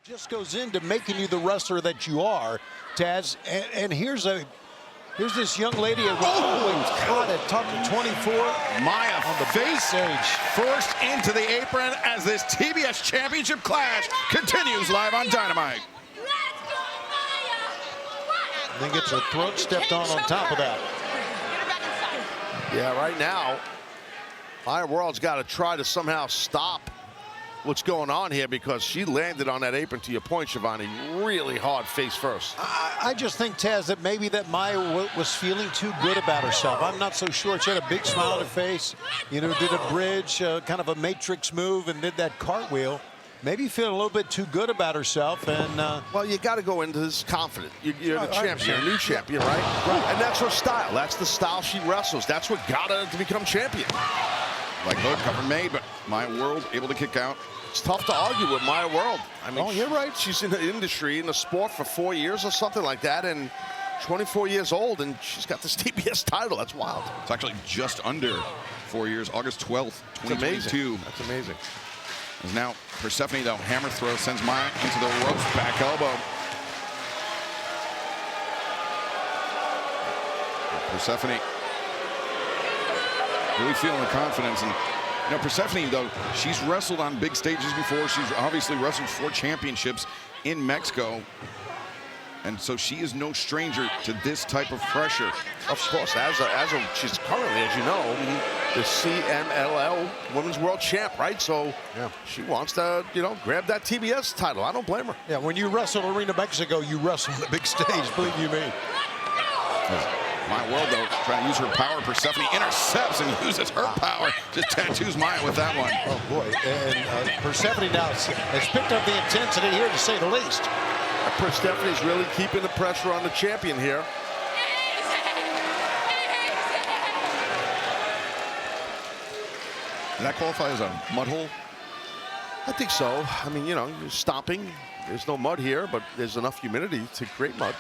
Just goes into making you the wrestler that you are, Taz. And here's this young lady at caught at top of 24. Maya on the face stage, forced into the apron as this TBS Championship clash continues live on Dynamite. Then gets her throat stepped on top of that. Yeah, right now, Maya World's got to try to somehow stop what's going on here because she landed on that apron, to your point, Shivani, really hard face first. I just think, Taz, that maybe that Maya was feeling too good about herself. I'm not so sure. She had a big smile on her face, you know, did a bridge, kind of a matrix move, and did that cartwheel. Maybe feeling a little bit too good about herself. And well, you got to go into this confident. You're the champion, you're a new champion, right? And that's her style. That's the style she wrestles. That's what got her to become champion. Like hook, cover made, but Maya World able to kick out. It's tough to argue with Maya World. I mean, oh, you're right. She's in the industry, in the sport for 4 years or something like that, and 24 years old, and she's got this TBS title. That's wild. It's actually just under 4 years, August 12th, 2022. That's amazing. As now Persephone, though, hammer throw sends Maya into the ropes, back elbow. Persephone really feeling the confidence. And you know, Persephone, though, she's wrestled on big stages before. She's obviously wrestled 4 championships in Mexico. And so she is no stranger to this type of pressure. Of course, she's currently, as you know, the CMLL Women's World Champ, right? So yeah, she wants to, you know, grab that TBS title. I don't blame her. Yeah, when you wrestle Arena Mexico, you wrestle on the big stage, believe you me. Maya World, though, trying to use her power. Persephone intercepts and uses her power. Just tattoos Maya with that one. Oh, boy. And Persephone now has picked up the intensity here, to say the least. Persephone's really keeping the pressure on the champion here. Does that qualify as a mud hole? I think so. I mean, you know, you're stomping. There's no mud here, but there's enough humidity to create mud.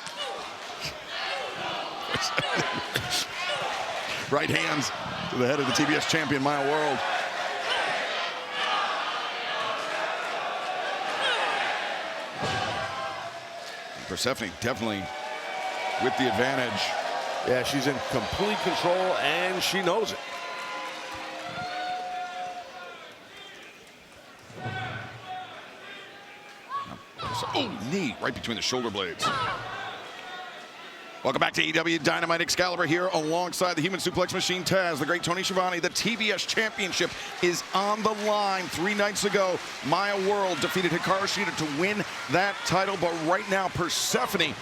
Right hands to the head of the TBS champion, Maya World. Persephone definitely with the advantage. Yeah, she's in complete control, and she knows it. Oh, knee right between the shoulder blades. Welcome back to AEW Dynamite. Excalibur here alongside the human suplex machine, Taz, the great Tony Schiavone. The TBS Championship is on the line. 3 nights ago, Maya World defeated Hikaru Shida to win that title. But right now, Persephone,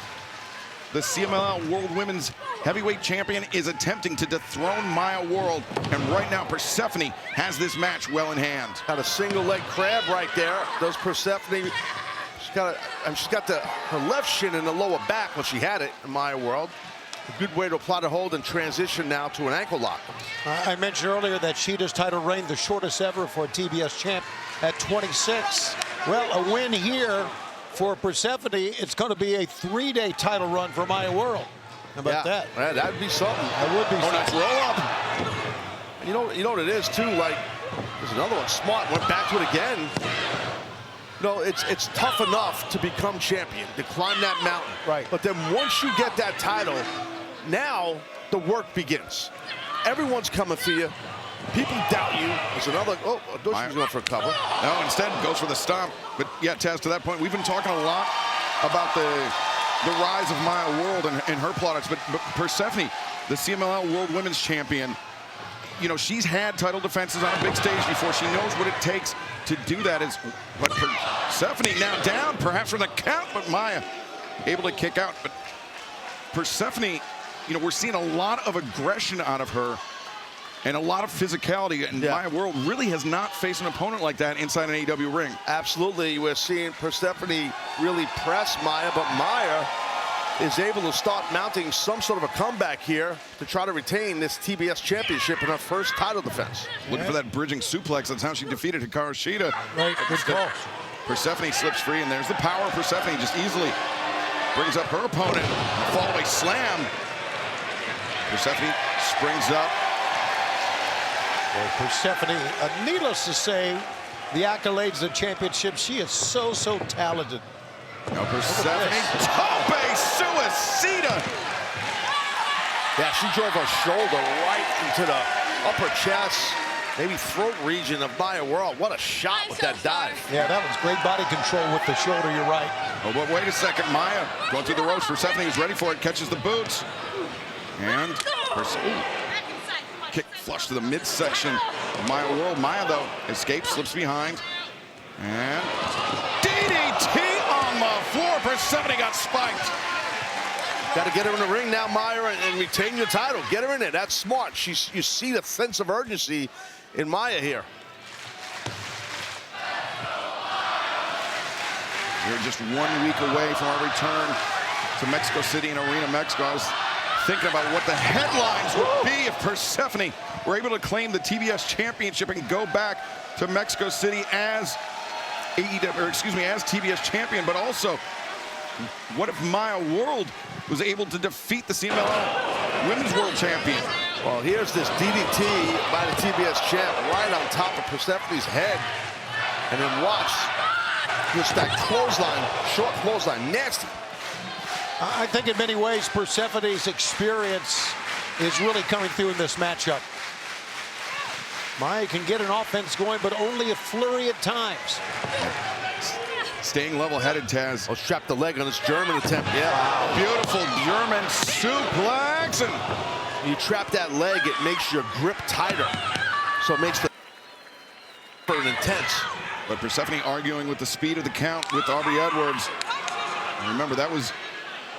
the CMLL World Women's Heavyweight Champion, is attempting to dethrone Maya World. And right now, Persephone has this match well in hand. Got a single leg crab right there. Does Persephone... She's got her left shin in the lower back when she had it in Maya World. A good way to apply the hold and transition now to an ankle lock. I mentioned earlier that Shida's title reign, the shortest ever for a TBS champ at 26. Well, a win here for Persephone. It's going to be a 3-day title run for Maya World. How about that? Yeah, that'd be something. That would be something. Nice roll up. You know what it is too. Like, there's another one. Smart went back to it again. No, it's tough enough to become champion, to climb that mountain. Right. But then once you get that title, now the work begins. Everyone's coming for you. People doubt you. There's another, she's going for a cover. No, instead goes for the stomp. But yeah, Taz, to that point, we've been talking a lot about the rise of Maya World and her plaudits. But Persephone, the CMLL World Women's Champion, you know, she's had title defenses on a big stage before. She knows what it takes to do that. But Persephone now down, perhaps for the count, but Maya able to kick out. But Persephone, you know, we're seeing a lot of aggression out of her and a lot of physicality. And Maya World really has not faced an opponent like that inside an AEW ring. Absolutely. We're seeing Persephone really press Maya, but Maya is able to start mounting some sort of a comeback here to try to retain this TBS Championship in her first title defense. Looking for that bridging suplex. That's how she defeated Hikaru Shida. Right, good call. Persephone slips free, and there's the power of Persephone. Just easily brings up her opponent. Fallaway slam. Persephone springs up. Well, Persephone, needless to say, the accolades, the championship. She is so talented. Now Persephone, tope suicida. Yeah, she drove her shoulder right into the upper chest, maybe throat region of Maya World. What a shot with that dive. Yeah, that was great body control with the shoulder, you're right. Oh, but wait a second, Maya going through the ropes. Persephone is ready for it, catches the boots. And kick flush to the midsection of Maya World. Maya, though, escapes, slips behind. And DDT on the floor. Persephone got spiked. Got to get her in the ring now, Maya, and retain your title. Get her in there. That's smart. You see the sense of urgency in Maya here. We're just 1 week away from our return to Mexico City and Arena, Mexico. I was thinking about what the headlines would be if Persephone were able to claim the TBS Championship and go back to Mexico City as as TBS Champion, but also, what if Maya World was able to defeat the CMLL Women's World Champion? Well, here's this DDT by the TBS champ right on top of Persephone's head. And then watch just that clothesline, short clothesline, nasty. I think in many ways Persephone's experience is really coming through in this matchup. Maya can get an offense going, but only a flurry at times. Staying level-headed, Taz. Oh, strapped the leg on this German attempt. Yeah. Wow. Beautiful German suplex. And you trap that leg, it makes your grip tighter. So it makes the intense. But Persephone arguing with the speed of the count with Aubrey Edwards. And remember, that was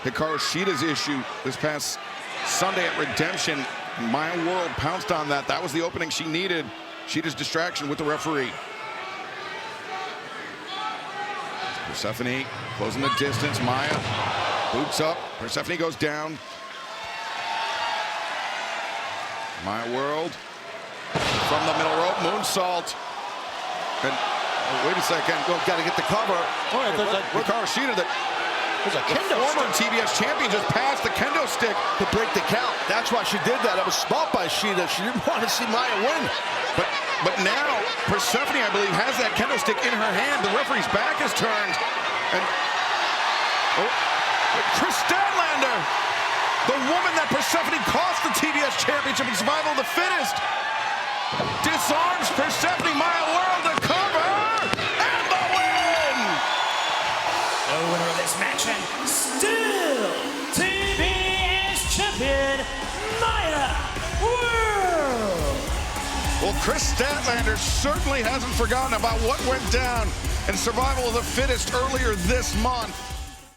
Hikaru Shida's issue this past Sunday at Redemption. Maya World pounced on that. That was the opening she needed. Shida's distraction with the referee. Persephone closing the distance. Maya boots up. Persephone goes down. Maya World from the middle rope. Moonsault. And oh, wait a second. Well, got to get the cover. Oh, yeah, Hikaru Shida, there's a the kendo former stick. TBS champion, just passed the kendo stick To break the count. That's why she did that. It was smart by Shida. She didn't want to see Maya win. But now Persephone, I believe, has that kendo stick in her hand. The referee's back is turned. And Chris Statlander, the woman that Persephone cost the TBS Championship in Survival of the Fittest, disarms Persephone. Maya World to cover and the win. The winner of this match and still TBS Champion Maya World. Well, Chris Statlander certainly hasn't forgotten about what went down in Survival of the Fittest earlier this month.